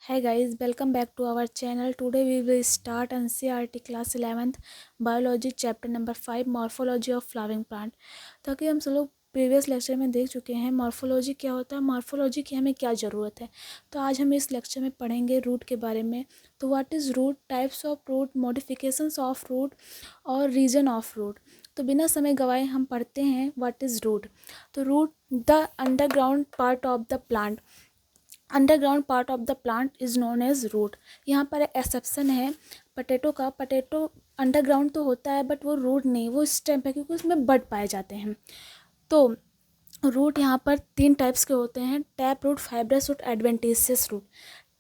Hi guys, welcome back to our channel. Today we will start NCERT class 11th biology chapter number 5 morphology of flowering plant। ताकि हम सब लोग previous lecture में देख चुके हैं मॉर्फोलॉजी क्या होता है, मॉर्फोलॉजी की हमें क्या ज़रूरत है। तो आज हम इस लेक्चर में पढ़ेंगे रूट के बारे में। तो what is root, types of root, modifications of root और रीजन ऑफ रूट। तो बिना समय गवाए हम पढ़ते हैं व्हाट इज़ रूट। तो root the underground part of the plant, underground part of the plant is known as root. यहाँ पर एक्सेप्शन है पटेटो का। पटेटो अंडरग्राउंड तो होता है बट वो रूट नहीं, वो स्टेम है क्योंकि उसमें बड पाए जाते हैं। तो रूट यहाँ पर 3 टाइप्स के होते हैं, tap root, fibrous root, adventitious root.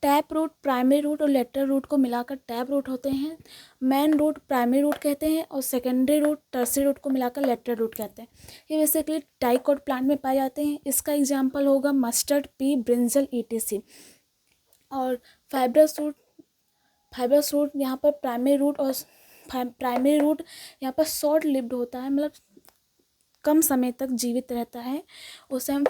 Tap root primary root और लेटरल रूट को मिलाकर टैप रूट होते हैं। मेन रूट प्राइमरी रूट कहते हैं और सेकेंडरी रूट टर्सरी रूट को मिलाकर लेटरल रूट कहते हैं। ये बेसिकली डाइकोट प्लांट में पाए जाते हैं। इसका एग्जांपल होगा मस्टर्ड, पी, ब्रिंजल, ईटीसी। और फाइब्रस रूट यहाँ पर प्राइमरी रूट यहाँ पर शॉर्ट लिव्ड होता है, मतलब कम समय तक जीवित रहता है, उसे हम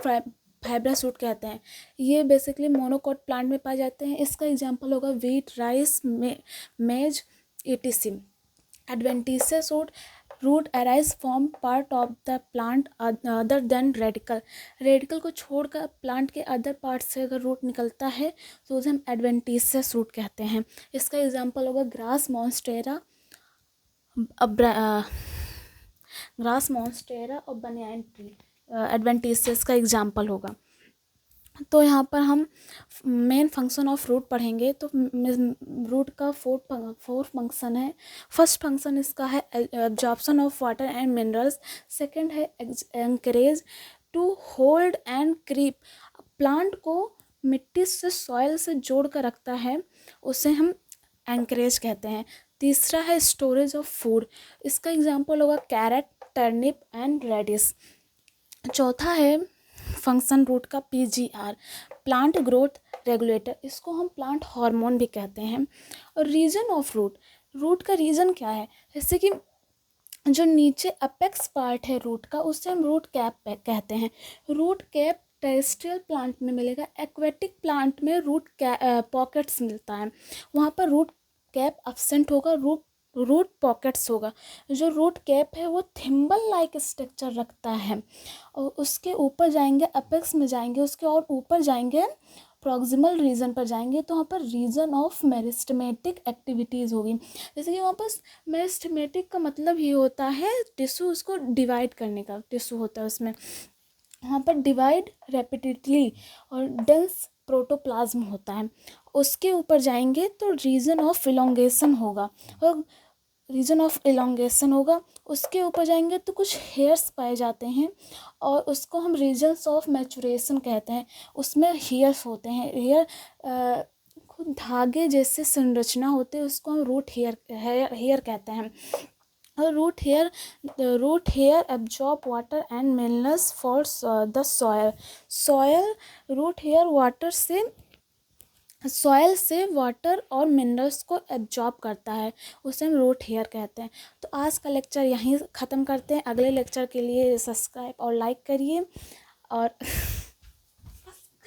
फाइब्रस रूट कहते हैं। ये बेसिकली मोनोकोट प्लांट में पाए जाते हैं। इसका एग्जांपल होगा wheat, rice, maize, ETC. Adventitious root arise from part of the plant other than radical. Radical को छोड़कर प्लांट के अदर पार्ट से अगर रूट निकलता है तो उसे हम एडवेंटिशियस रूट कहते हैं। इसका एग्जांपल होगा ग्रास मॉन्स्टेरा, ग्रास मॉन्स्टेरा और बनियान ट्री एडवेंटिशियस का एग्जांपल होगा। तो यहाँ पर हम मेन फंक्शन ऑफ रूट पढ़ेंगे। तो रूट का फोर फंक्शन है। फर्स्ट फंक्शन इसका है absorption of water and minerals. Second है anchorage to hold and grip, plant को मिट्टी से, सॉइल से जोड़ कर रखता है, उसे हम एंकरेज कहते हैं। तीसरा है स्टोरेज ऑफ फूड। इसका एग्जांपल होगा कैरेट, टर्निप एंड रेडिस। चौथा है फंक्शन रूट का पीजीआर, प्लांट ग्रोथ रेगुलेटर। इसको हम प्लांट हार्मोन भी कहते हैं। और रीजन ऑफ रूट, रूट का रीजन क्या है, जैसे कि जो नीचे अपेक्स पार्ट है रूट का उसे हम रूट कैप कहते हैं। रूट कैप टेरेस्ट्रियल प्लांट में मिलेगा, एक्वेटिक प्लांट में रूट पॉकेट्स मिलता है, वहाँ पर रूट कैप एब्सेंट होगा, रूट पॉकेट्स होगा। जो रूट कैप है वो थिम्बल लाइक स्ट्रक्चर रखता है। और उसके ऊपर जाएंगे, अपेक्स में जाएंगे, उसके और ऊपर जाएंगे, प्रॉक्सिमल रीजन पर जाएंगे तो वहाँ पर रीजन ऑफ मेरिस्टेमेटिक एक्टिविटीज़ होगी। जैसे कि वहाँ पर मेरिस्टेमेटिक का मतलब ही होता है टिश्यू, उसको डिवाइड करने का टिश्यू होता है उसमें। वहाँ पर डिवाइड रेपिडेटली और डेंस प्रोटोप्लाज्म होता है। उसके ऊपर जाएंगे तो रीजन ऑफ इलोंगेशन होगा, और रीजन ऑफ इलोंगेशन होगा। उसके ऊपर जाएंगे तो कुछ हेयर्स पाए जाते हैं और उसको हम रीजन्स ऑफ मैचुरेशन कहते हैं। उसमें हेयर्स होते हैं, खुद धागे जैसे संरचना होते हैं, उसको हम रूट हेयर कहते हैं। और root hair absorb water and minerals for the soil. Root hair soil से वाटर और मिनरल्स को एब्जॉर्ब करता है, उसे हम रूट हेयर कहते हैं। तो आज का लेक्चर यहीं ख़त्म करते हैं। अगले लेक्चर के लिए सब्सक्राइब और लाइक करिए और